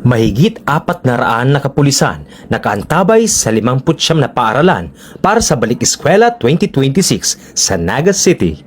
Mahigit 400 na kapulisan nakaantabay sa 59 na paaralan para sa Balik Eskwela 2026 sa Naga City.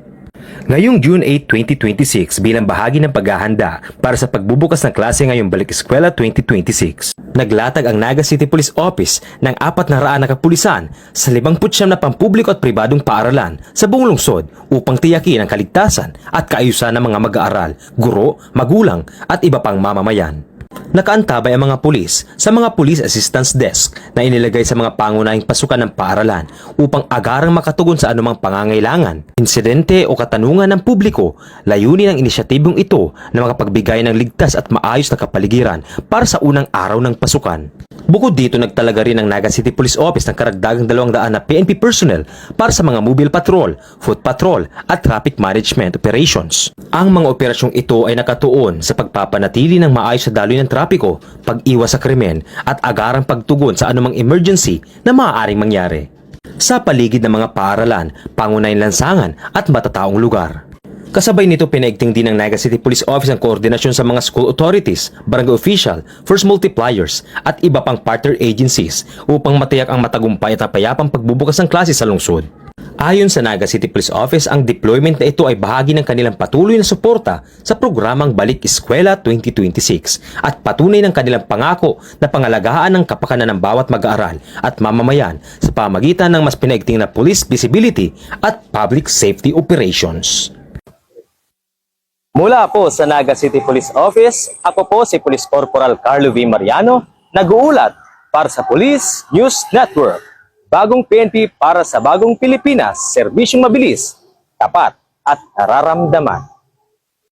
Ngayong June 8, 2026 bilang bahagi ng paghahanda para sa pagbubukas ng klase ngayong Balik Eskwela 2026, naglatag ang Naga City Police Office ng 400 na kapulisan sa 59 na pampubliko at pribadong paaralan sa buong lungsod upang tiyakin ang kaligtasan at kaayusan ng mga mag-aaral, guro, magulang at iba pang mamamayan. Nakaantabay ang mga pulis sa mga Police Assistance Desk na inilagay sa mga pangunahing pasukan ng paaralan upang agarang makatugon sa anumang pangangailangan, insidente o katanungan ng publiko. Layunin ng inisyatibong ito na makapagbigay ng ligtas at maayos na kapaligiran para sa unang araw ng pasukan. Bukod dito, nagtalaga rin ang Naga City Police Office ng karagdagang 200 na PNP personnel para sa mga mobile patrol, foot patrol at traffic management operations. Ang mga operasyong ito ay nakatuon sa pagpapanatili ng maayos na daloy ng trapiko, pag-iwas sa krimen at agarang pagtugon sa anumang emergency na maaaring mangyari sa paligid ng mga paaralan, pangunahing lansangan at matataong lugar. Kasabay nito, pinaigting din ng Naga City Police Office ang koordinasyon sa mga school authorities, barangay official, first multipliers at iba pang partner agencies upang matiyak ang matagumpay at mapayapang pagbubukas ng klase sa lungsod. Ayon sa Naga City Police Office, ang deployment na ito ay bahagi ng kanilang patuloy na suporta sa programang Balik Eskwela 2026 at patunay ng kanilang pangako na pangalagaan ng kapakanan ng bawat mag-aaral at mamamayan sa pamagitan ng mas pinaigting na police visibility at public safety operations. Mula po sa Naga City Police Office, ako po si Police Corporal Carlo V. Mariano, nag-uulat para sa Police News Network. Bagong PNP para sa bagong Pilipinas, serbisyong mabilis, tapat at nararamdaman.